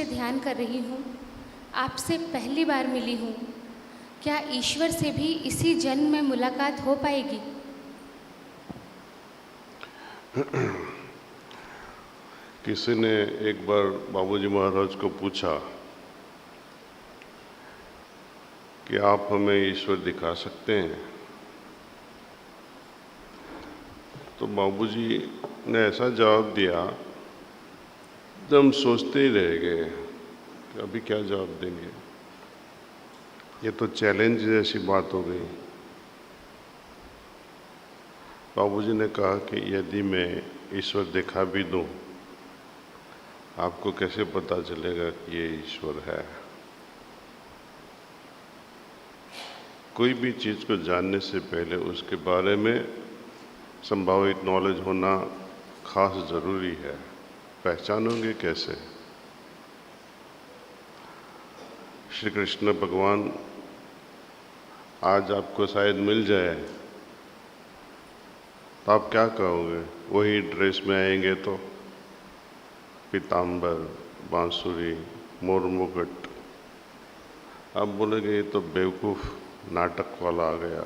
ध्यान कर रही हूँ, आपसे पहली बार मिली हूँ। क्या ईश्वर से भी इसी जन्म में मुलाकात हो पाएगी? किसी ने एक बार बाबूजी महाराज को पूछा कि आप हमें ईश्वर दिखा सकते हैं? तो बाबूजी ने ऐसा जवाब दिया, तो हम सोचते ही रह गए कि अभी क्या जवाब देंगे। ये तो चैलेंज जैसी बात हो गई। बाबूजी ने कहा कि यदि मैं ईश्वर दिखा भी दूं, आपको कैसे पता चलेगा कि ये ईश्वर है? कोई भी चीज़ को जानने से पहले उसके बारे में संभावित नॉलेज होना खास ज़रूरी है। पहचानोगे कैसे? श्री कृष्ण भगवान आज आपको शायद मिल जाए, तो आप क्या कहोगे? वही ड्रेस में आएंगे तो पीताम्बर, बांसुरी, मोर मुकुट। आप बोलेंगे ये तो बेवकूफ़ नाटक वाला आ गया,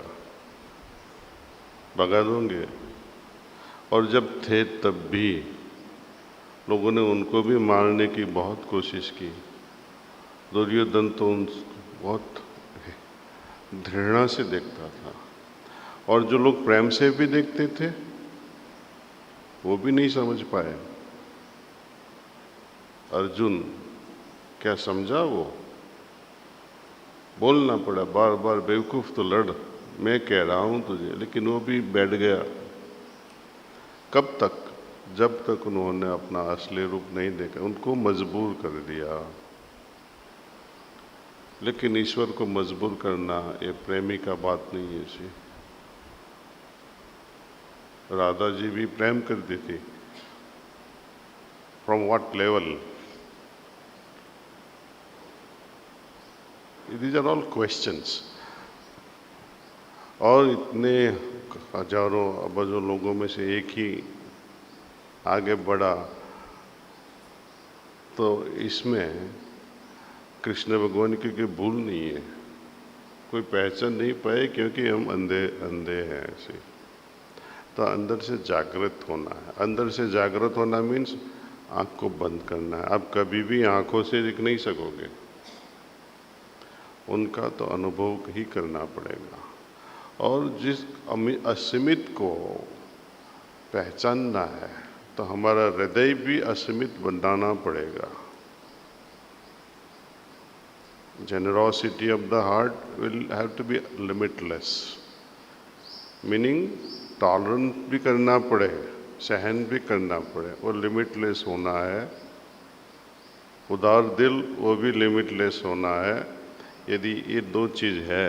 भगा दोगे। और जब थे तब भी लोगों ने उनको भी मारने की बहुत कोशिश की। दुर्योधन तो उन बहुत घृणा से देखता था, और जो लोग प्रेम से भी देखते थे वो भी नहीं समझ पाए। अर्जुन क्या समझा? वो बोलना पड़ा बार बार, बेवकूफ़ तो लड़, मैं कह रहा हूं तुझे, लेकिन वो भी बैठ गया। कब तक? जब तक उन्होंने अपना असली रूप नहीं देखा, उनको मजबूर कर दिया। लेकिन ईश्वर को मजबूर करना ये प्रेमी का बात नहीं है जी। राधा जी भी प्रेम करती थी। From what level? These are all questions. और इतने हजारों अबजों लोगों में से एक ही आगे बढ़ा, तो इसमें कृष्ण भगवान की कोई भूल नहीं है। कोई पहचान नहीं पाए क्योंकि हम अंधे अंधे हैं ऐसे। तो अंदर से जागृत होना है। अंदर से जागृत होना मीन्स आँख को बंद करना है। आप कभी भी आँखों से दिख नहीं सकोगे, उनका तो अनुभव ही करना पड़ेगा। और जिस असीमित को पहचानना है, तो हमारा हृदय भी असीमित बनाना पड़ेगा। Generosity of the heart will have to be limitless, meaning tolerant भी करना पड़े, सहन भी करना पड़े, वो लिमिटलेस होना है। उदार दिल वो भी लिमिटलेस होना है। यदि ये दो चीज़ है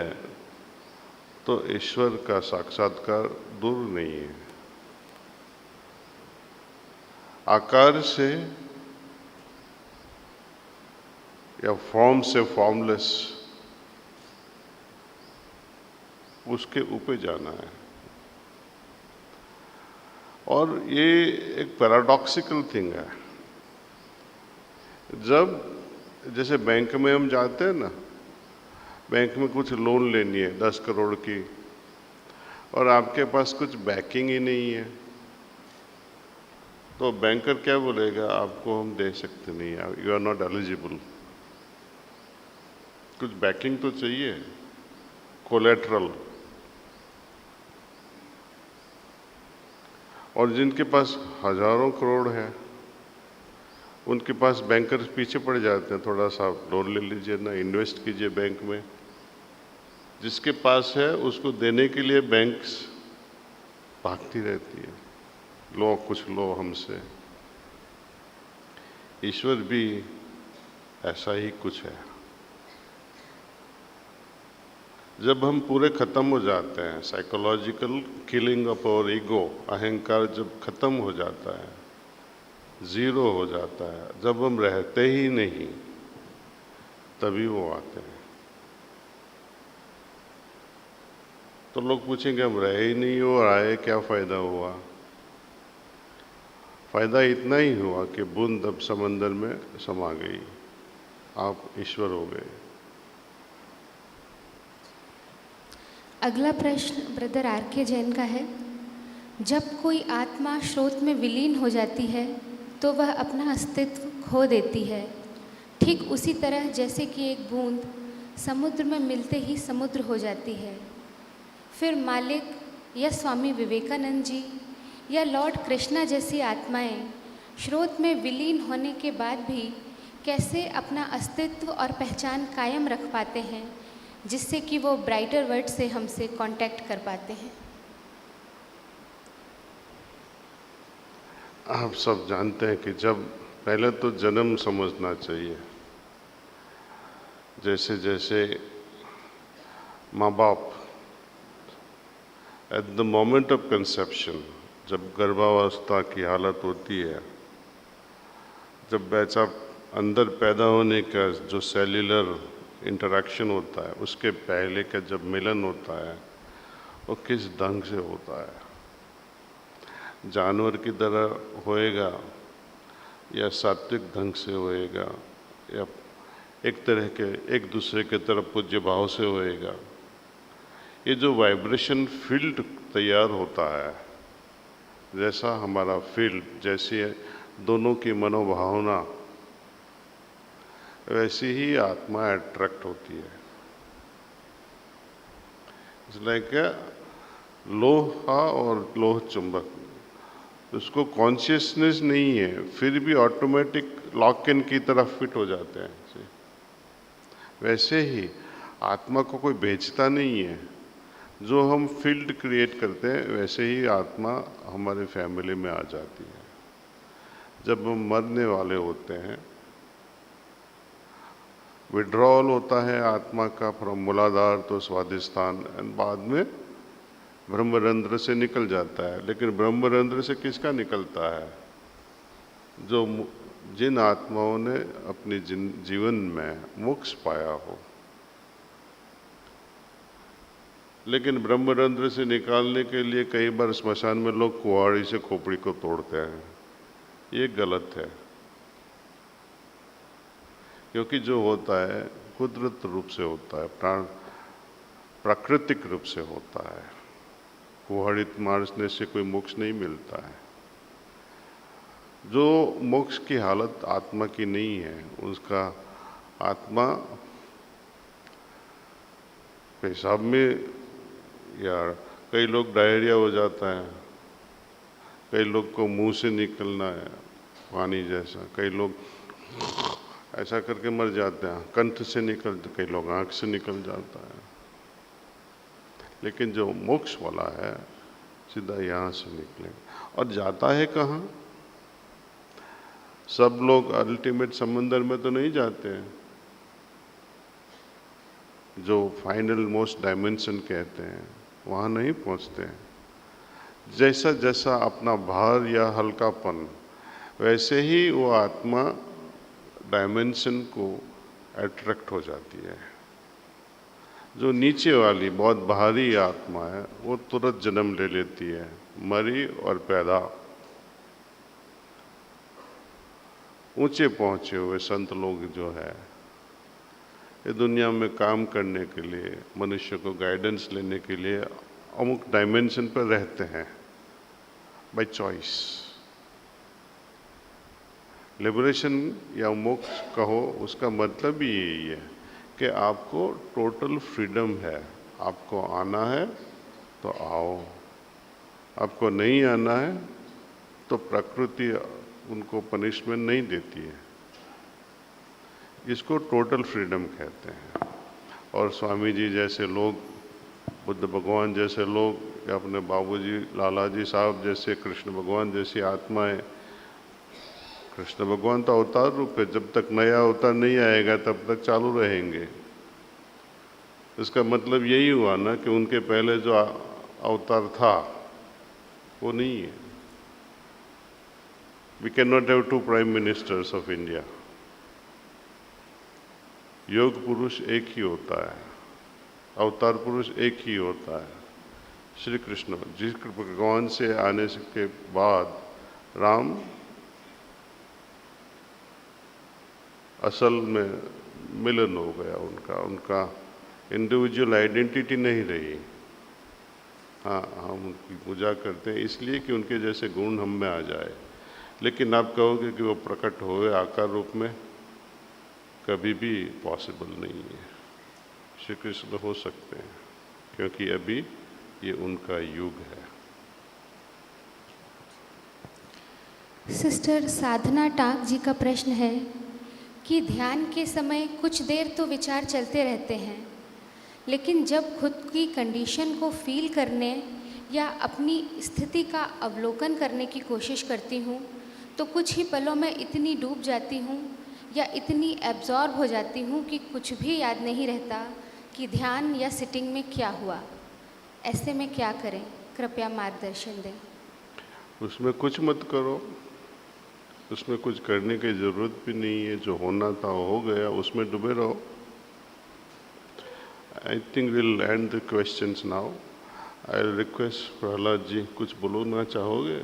तो ईश्वर का साक्षात्कार दूर नहीं है। आकार से या फॉर्म से फॉर्मलेस, उसके ऊपर जाना है। और ये एक पैराडॉक्सिकल थिंग है। जब जैसे बैंक में हम जाते हैं ना, बैंक में कुछ लोन लेनी है 10 करोड़ की, और आपके पास कुछ बैकिंग ही नहीं है, तो बैंकर क्या बोलेगा? आपको हम दे सकते नहीं, यू आर नॉट एलिजिबल। कुछ बैकिंग तो चाहिए, कोलेट्रल। और जिनके पास हजारों करोड़ है, उनके पास बैंकर पीछे पड़ जाते हैं, थोड़ा सा लोन ले लीजिए ना, इन्वेस्ट कीजिए बैंक में। जिसके पास है उसको देने के लिए बैंक्स भागती रहती है, लो कुछ लो हमसे। ईश्वर भी ऐसा ही कुछ है। जब हम पूरे खत्म हो जाते हैं, psychological killing of our ego, अहंकार जब खत्म हो जाता है, जीरो हो जाता है, जब हम रहते ही नहीं, तभी वो आते हैं। तो लोग पूछेंगे हम रहे ही नहीं हो, आए क्या फायदा हुआ? फायदा इतना ही हुआ कि बूंद अब समंदर में समा गई। आप ईश्वर हो गए। अगला प्रश्न ब्रदर आर के जैन का है। जब कोई आत्मा स्रोत में विलीन हो जाती है तो वह अपना अस्तित्व खो देती है, ठीक उसी तरह जैसे कि एक बूंद समुद्र में मिलते ही समुद्र हो जाती है। फिर मालिक या स्वामी विवेकानंद जी या लॉर्ड कृष्णा जैसी आत्माएं स्रोत में विलीन होने के बाद भी कैसे अपना अस्तित्व और पहचान कायम रख पाते हैं, जिससे कि वो ब्राइटर वर्ल्ड से हमसे कांटेक्ट कर पाते हैं। आप सब जानते हैं कि जब पहले तो जन्म समझना चाहिए। जैसे जैसे माँ बाप at the moment of conception, जब गर्भावस्था की हालत होती है, जब बच्चा अंदर पैदा होने का जो सेल्यूलर इंटरेक्शन होता है, उसके पहले का जब मिलन होता है वो किस ढंग से होता है। जानवर की तरह होएगा या सात्विक ढंग से होएगा या एक तरह के एक दूसरे के तरफ पूज्य भाव से होएगा। ये जो वाइब्रेशन फील्ड तैयार होता है, जैसा हमारा फील्ड, जैसी दोनों की मनोभावना, वैसी ही आत्मा अट्रैक्ट होती है। इट्स लाइक लोहा और लोह चुंबक, उसको कॉन्शियसनेस नहीं है फिर भी ऑटोमेटिक लॉक इन की तरफ फिट हो जाते हैं। वैसे ही आत्मा को कोई बेचता नहीं है। जो हम फील्ड क्रिएट करते हैं वैसे ही आत्मा हमारे फैमिली में आ जाती है। जब हम मरने वाले होते हैं, विड्रॉल होता है आत्मा का फ्रॉम मूलाधार तो स्वाधिष्ठान, एंड बाद में ब्रह्मरंध्र से निकल जाता है। लेकिन ब्रह्मरंध्र से किसका निकलता है? जिन आत्माओं ने अपने जीवन में मोक्ष पाया हो। लेकिन ब्रह्मरंध्र से निकालने के लिए कई बार स्मशान में लोग कुहाड़ी से खोपड़ी को तोड़ते हैं। ये गलत है, क्योंकि जो होता है कुदरत रूप से होता है, प्राकृतिक रूप से होता है। कुहाड़ी मारने से कोई मोक्ष नहीं मिलता है। जो मोक्ष की हालत आत्मा की नहीं है, उसका आत्मा पेशाब में, या कई लोग डायरिया हो जाता है, कई लोग को मुंह से निकलना है पानी जैसा, कई लोग ऐसा करके मर जाते हैं, कंठ से निकल, कई लोग आंख से निकल जाता है। लेकिन जो मोक्ष वाला है सीधा यहाँ से निकलेगा। और जाता है कहाँ? सब लोग अल्टीमेट समंदर में तो नहीं जाते हैं, जो फाइनल मोस्ट डायमेंशन कहते हैं, वहाँ नहीं पहुँचते हैं। जैसा जैसा अपना भार या हल्कापन, वैसे ही वो आत्मा डायमेंशन को अट्रैक्ट हो जाती है। जो नीचे वाली बहुत भारी आत्मा है वो तुरंत जन्म ले लेती है, मरी और पैदा। ऊंचे पहुंचे हुए संत लोग जो है, ये दुनिया में काम करने के लिए, मनुष्य को गाइडेंस लेने के लिए अमुक डायमेंशन पर रहते हैं बाय चॉइस। लिबरेशन या मोक्ष कहो, उसका मतलब ही यही है कि आपको टोटल फ्रीडम है। आपको आना है तो आओ, आपको नहीं आना है तो प्रकृति उनको पनिशमेंट नहीं देती है। इसको टोटल फ्रीडम कहते हैं। और स्वामी जी जैसे लोग, बुद्ध भगवान जैसे लोग, या अपने बाबूजी लाला जी साहब जैसे, कृष्ण भगवान जैसी आत्माएं, कृष्ण भगवान तो अवतार रूप है, जब तक नया अवतार नहीं आएगा तब तक चालू रहेंगे। इसका मतलब यही हुआ ना कि उनके पहले जो अवतार था वो नहीं है। We cannot have two prime ministers of India. योग पुरुष एक ही होता है, अवतार पुरुष एक ही होता है, श्री कृष्ण। जिस भगवान से आने के बाद राम असल में मिलन हो गया उनका इंडिविजुअल आइडेंटिटी नहीं रही। हाँ, हम उनकी पूजा करते हैं इसलिए कि उनके जैसे गुण हम में आ जाए, लेकिन आप कहोगे कि वो प्रकट होए आकार रूप में, कभी भी पॉसिबल नहीं है। श्री कृष्ण हो सकते हैं क्योंकि अभी ये उनका युग है। सिस्टर साधना टाक जी का प्रश्न है कि ध्यान के समय कुछ देर तो विचार चलते रहते हैं, लेकिन जब खुद की कंडीशन को फील करने या अपनी स्थिति का अवलोकन करने की कोशिश करती हूँ तो कुछ ही पलों में इतनी डूब जाती हूँ या इतनी एब्जॉर्ब हो जाती हूँ कि कुछ भी याद नहीं रहता कि ध्यान या सिटिंग में क्या हुआ। ऐसे में क्या करें, कृपया मार्गदर्शन दें। उसमें कुछ मत करो, उसमें कुछ करने की ज़रूरत भी नहीं है। जो होना था हो गया, उसमें डूबे रहो। I think will end the questions now. I request Prahlad ji, कुछ बोलना चाहोगे?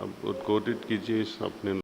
अब उद्घोषित कीजिए अपने